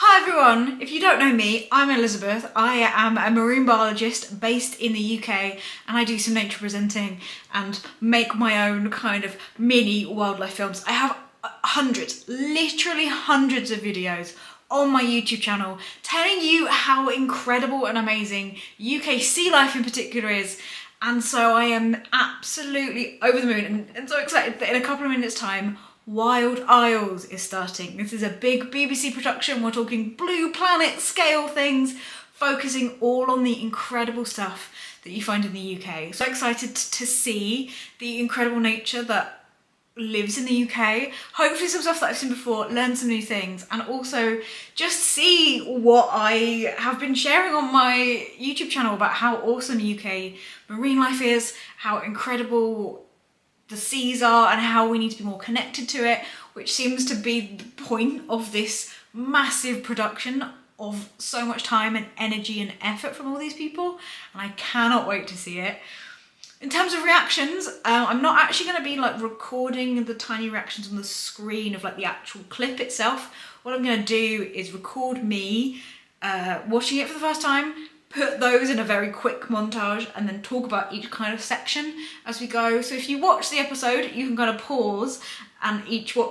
Hi everyone, if you don't know me, I'm Elizabeth. I am a marine biologist based in the UK and I do some nature presenting and make my own kind of mini wildlife films. I have hundreds, literally hundreds of videos on my YouTube channel telling you how incredible and amazing UK sea life in particular is. And so I am absolutely over the moon and so excited that in a couple of minutes time, Wild Isles is starting. This is a big BBC production. We're talking Blue Planet scale things, focusing all on the incredible stuff that you find in the UK. So excited to see the incredible nature that lives in the UK. Hopefully some stuff that I've seen before, learn some new things, and also just see what I have been sharing on my YouTube channel about how awesome UK marine life is, how incredible the seas are and how we need to be more connected to it, which seems to be the point of this massive production of so much time and energy and effort from all these people, and I cannot wait to see it. In terms of reactions, I'm not actually going to be like recording the tiny reactions on the screen of like the actual clip itself. What I'm going to do is record me watching it for the first time, put those in a very quick montage, and then talk about each kind of section as we go. So if you watch the episode, you can kind of pause and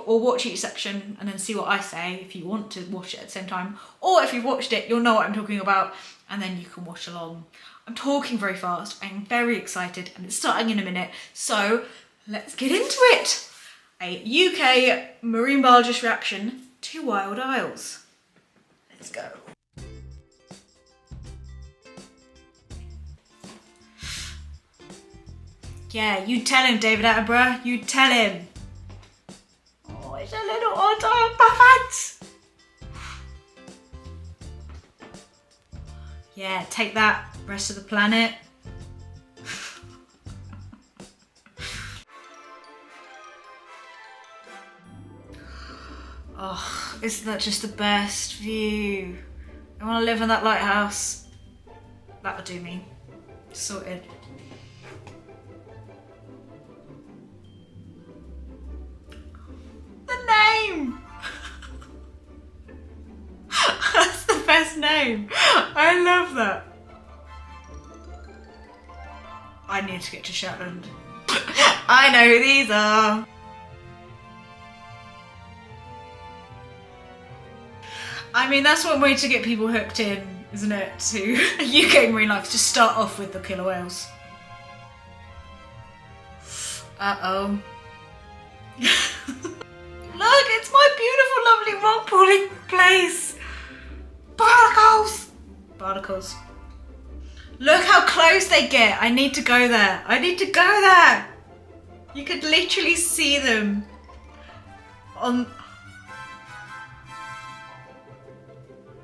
watch each section and then see what I say if you want to watch it at the same time. Or if you've watched it, you'll know what I'm talking about and then you can watch along. I'm talking very fast, I'm very excited, and it's starting in a minute. So let's get into it. A UK marine biologist reaction to Wild Isles. Let's go. Yeah, you tell him, David Attenborough, you tell him. Oh, it's a little autopilot. Yeah, take that, rest of the planet. Oh, isn't that just the best view? I want to live in that lighthouse. That would do me. Sorted. That's the best name. I love that. I need to get to Shetland. I know who these are. I mean, that's one way to get people hooked in, isn't it, to UK marine life, to start off with the killer whales. Uh-oh. Look, it's my beautiful, lovely rock pooling place. Barnacles! Barnacles. Look how close they get. I need to go there. I need to go there. You could literally see them on...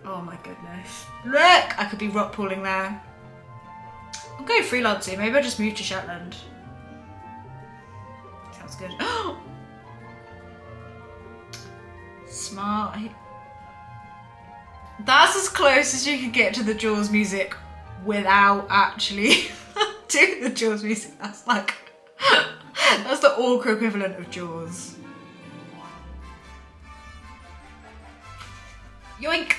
Oh my goodness. Look! I could be rock pooling there. I'm going freelancing. Maybe I'll just move to Shetland. Sounds good. Smart. That's as close as you can get to the Jaws music without actually doing the Jaws music. That's like, that's the orca equivalent of Jaws. Yoink!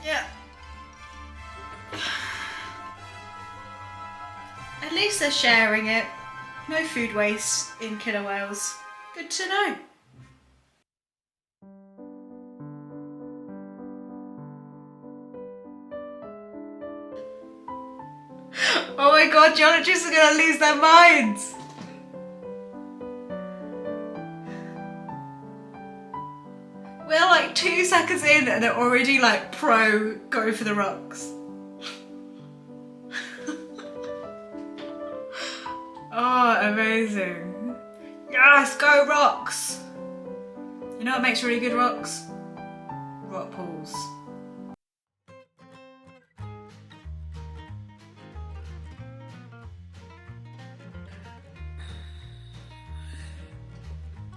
Yeah. At least they're sharing it. No food waste in killer whales. Good to know. Oh my god, geologists are gonna lose their minds! We're like 2 seconds in and they're already like pro go for the rocks. Oh, amazing. Yes, go rocks! You know what makes really good rocks? Rock pools.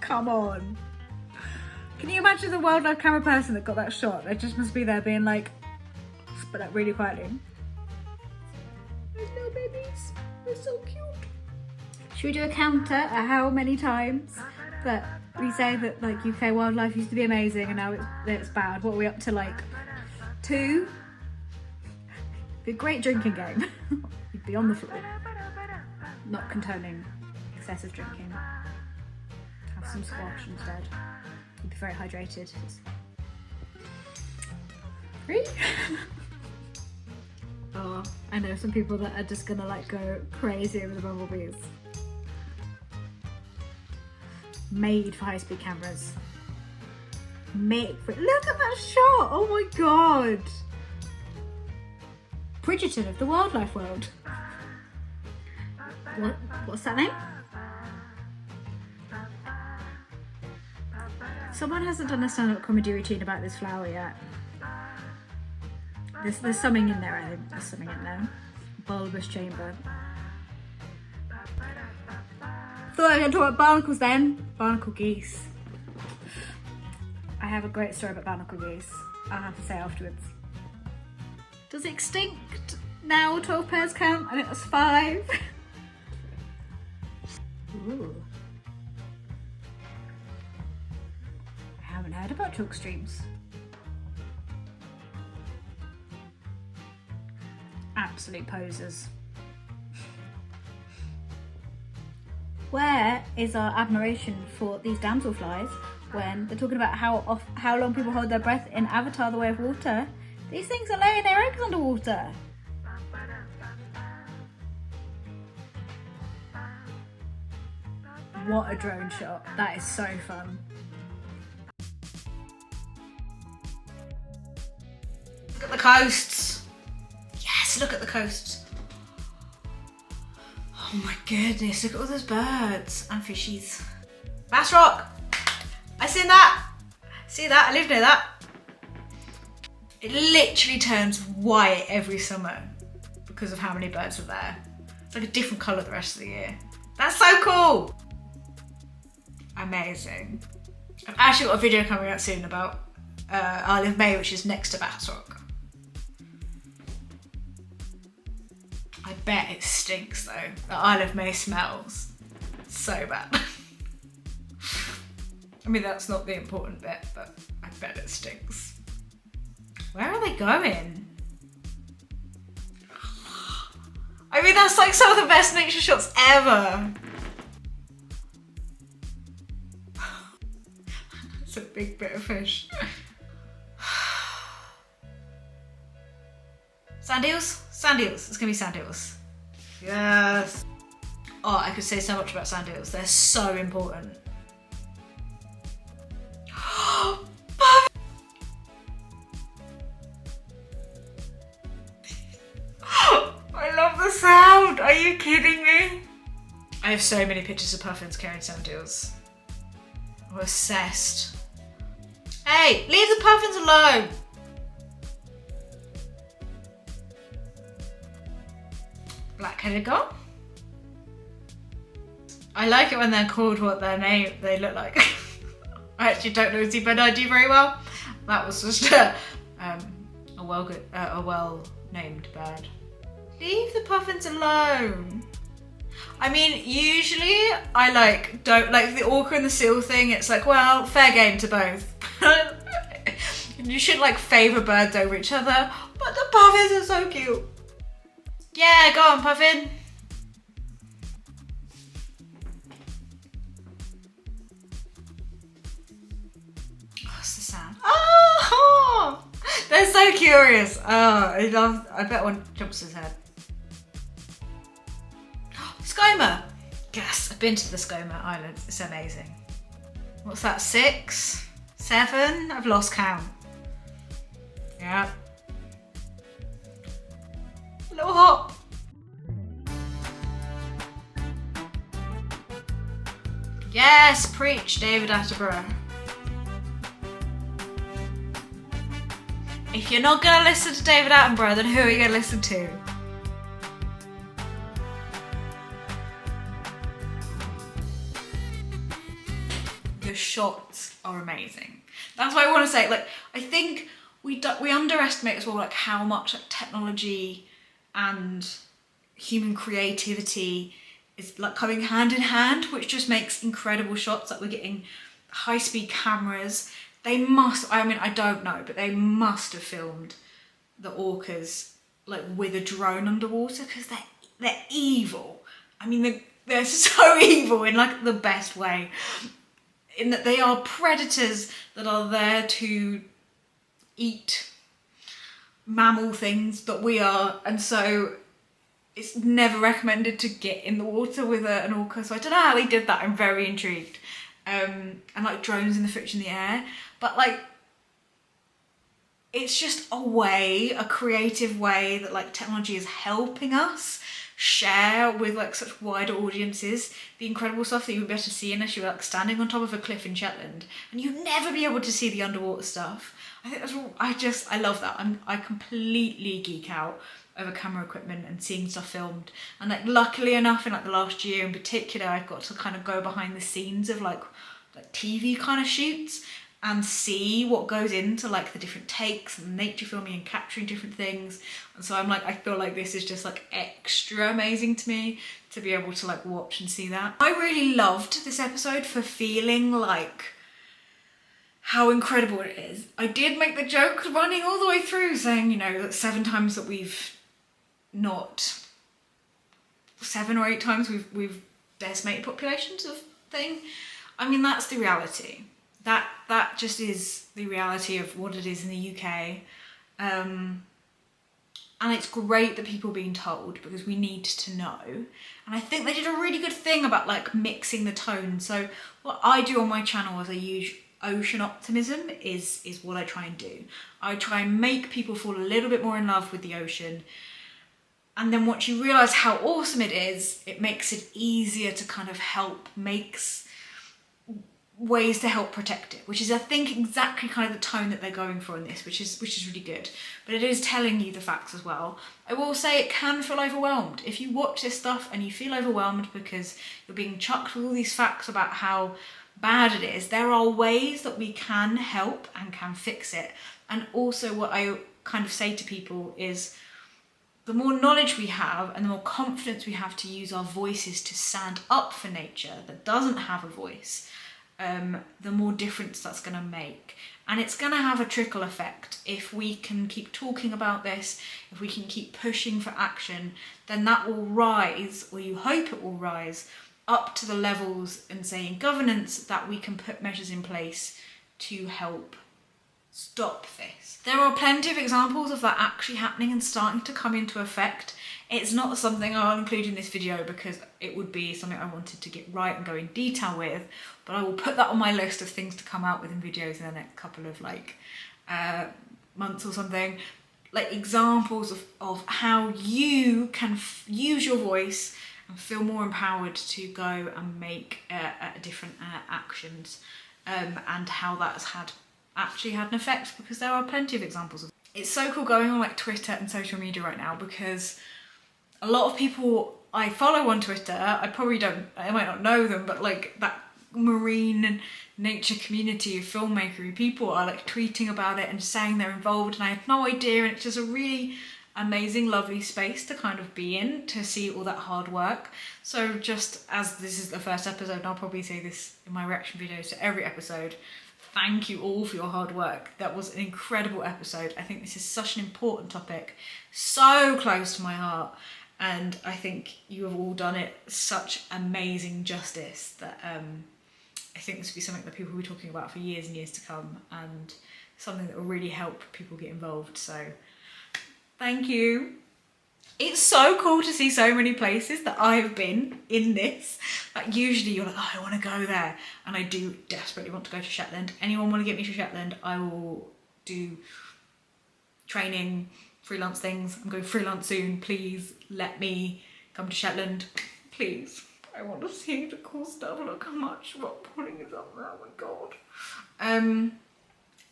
Come on. Can you imagine the wildlife camera person that got that shot? They just must be there being like, but like really quietly. Those little babies, they're so cute. Should we do a counter at how many times that we say that like UK wildlife used to be amazing and now it's bad. What are we up to, like 2? It'd be a great drinking game. You'd be on the floor. Not condoning excessive drinking. Have some squash instead. You'd be very hydrated. 3? Oh, I know some people that are just gonna like go crazy over the bumblebees. Made for high-speed cameras. Look at that shot! Oh my god! Bridgerton of the wildlife world. What's that name? Someone hasn't done a stand-up comedy routine about this flower yet. There's something in there, I think. There's something in there. Bulbous chamber. Thought I was going to talk about barnacles then. Barnacle geese. I have a great story about barnacle geese. I'll have to say afterwards. Does extinct now 12 pairs count? I think that's 5. Ooh. I haven't heard about chalk streams. Absolute posers. Where is our admiration for these damselflies when they're talking about how long people hold their breath in Avatar: The Way of Water? These things are laying their eggs underwater. What a drone shot. That is so fun. Look at the coasts. Yes, look at the coasts. Oh my goodness, look at all those birds and fishies. Bass Rock! I seen that! See that? I live near that. It literally turns white every summer because of how many birds are there. It's like a different colour the rest of the year. That's so cool! Amazing. I've actually got a video coming out soon about Isle of May, which is next to Bass Rock. I bet it stinks though. The Isle of May smells so bad. I mean, that's not the important bit, but I bet it stinks. Where are they going? I mean, that's like some of the best nature shots ever. It's a big bit of fish. Sand eels? Sand eels. It's gonna be sand eels. Yes. Oh, I could say so much about sand eels. They're so important. I love the sound. Are you kidding me? I have so many pictures of puffins carrying sand eels. I'm obsessed. Hey, leave the puffins alone. Black-headed gull. I like it when they're called what they look like. I actually don't know Zebediah very well. That was just a well-named bird. Leave the puffins alone. I mean, usually I don't like the orca and the seal thing. It's like, well, fair game to both. You shouldn't favour birds over each other, but the puffins are so cute. Yeah, go on, puffin. What's the sound? Oh, they're so curious. Oh, I bet one jumps his head. Skomer. Yes, I've been to the Skomer Island. It's amazing. What's that, 6? 7? I've lost count. Yeah. Little hop. Yes, preach, David Attenborough. If you're not going to listen to David Attenborough, then who are you going to listen to? The shots are amazing. That's what I want to say. I think we underestimate as well, how much technology and human creativity is like coming hand in hand, which just makes incredible shots. Like we're getting high-speed cameras. They must, I mean, I don't know, but they must have filmed the orcas like with a drone underwater, because they're evil. I mean, they're so evil in like the best way, in that they are predators that are there to eat mammal things that we are, and so it's never recommended to get in the water with an orca. So I don't know how they did that. I'm very intrigued. And like drones in the footage in the air, but like it's just a creative way that like technology is helping us share with like such wider audiences the incredible stuff that you would be able to see unless you were like standing on top of a cliff in Shetland, and you'd never be able to see the underwater stuff. I think I love that. I completely geek out over camera equipment and seeing stuff filmed, and like luckily enough in like the last year in particular, I've got to kind of go behind the scenes of like TV kind of shoots and see what goes into like the different takes and nature filming and capturing different things. And so I feel like this is just like extra amazing to me to be able to like watch and see that. I really loved this episode for feeling like how incredible it is. I did make the joke running all the way through saying, you know, that 7 times that we've not 7 or 8 times we've decimated populations of thing. I mean, that's the reality. That just is the reality of what it is in the UK. And it's great that people are being told, because we need to know. And I think they did a really good thing about like mixing the tone. So what I do on my channel as a huge ocean optimism is what I try and do. I try and make people fall a little bit more in love with the ocean. And then once you realise how awesome it is, it makes it easier to kind of makes ways to help protect it, which is I think exactly kind of the tone that they're going for in this, which is really good. But it is telling you the facts as well. I will say it can feel overwhelmed. If you watch this stuff and you feel overwhelmed because you're being chucked with all these facts about how bad it is, there are ways that we can help and can fix it. And also what I kind of say to people is, the more knowledge we have and the more confidence we have to use our voices to stand up for nature that doesn't have a voice, the more difference that's going to make. And it's going to have a trickle effect. If we can keep talking about this, if we can keep pushing for action, then that will rise, or you hope it will rise, up to the levels and say in governance that we can put measures in place to help stop this. There are plenty of examples of that actually happening and starting to come into effect. It's not something I'll include in this video because it would be something I wanted to get right and go in detail with, but I will put that on my list of things to come out with in videos in the next couple of like months or something. Like examples of how you can use your voice and feel more empowered to go and make different actions, and how that's actually had an effect, because there are plenty of examples of it. It's so cool going on like Twitter and social media right now, because a lot of people I follow on Twitter, I might not know them, but like that marine and nature community of filmmaker people are like tweeting about it and saying they're involved, and I had no idea, and it's just a really amazing, lovely space to kind of be in, to see all that hard work. So just as this is the first episode, and I'll probably say this in my reaction videos to every episode, thank you all for your hard work. That was an incredible episode. I think this is such an important topic, so close to my heart, and I think you have all done it such amazing justice that I think this will be something that people will be talking about for years and years to come, and something that will really help people get involved. So thank you. It's so cool to see so many places that I have been in this. Like usually you're like, oh, I want to go there. And I do desperately want to go to Shetland. Anyone want to get me to Shetland, I will do training, freelance things. I'm going freelance soon. Please let me come to Shetland. Please. I want to see the cool stuff. Look how much rock pooling is up there. Oh my God.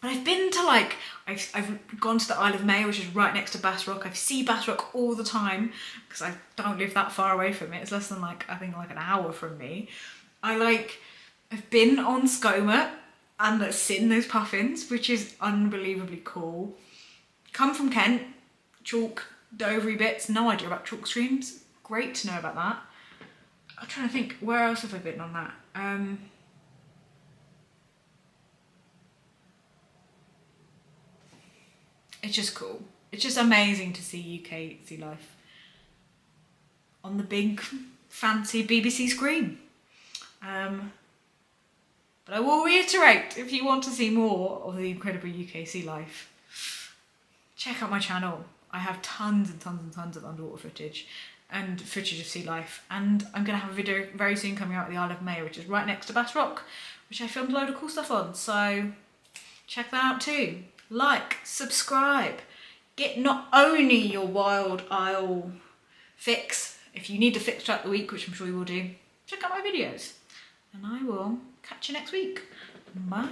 But I've been to like, I've gone to the Isle of May, which is right next to Bass Rock. I see Bass Rock all the time because I don't live that far away from it. It's less than like, I think like an hour from me. I've been on Skomer and seen those puffins, which is unbelievably cool. Come from Kent, chalk, Dovery bits, no idea about chalk streams. Great to know about that. I'm trying to think, where else have I been on that? It's just cool. It's just amazing to see UK sea life on the big fancy BBC screen. But I will reiterate, if you want to see more of the incredible UK sea life, check out my channel. I have tons and tons and tons of underwater footage and footage of sea life, and I'm going to have a video very soon coming out of the Isle of May, which is right next to Bass Rock, which I filmed a load of cool stuff on, so check that out too. Like, subscribe, get not only your Wild Isle fix, if you need a fix throughout the week, which I'm sure you will do, check out my videos, and I will catch you next week. Bye.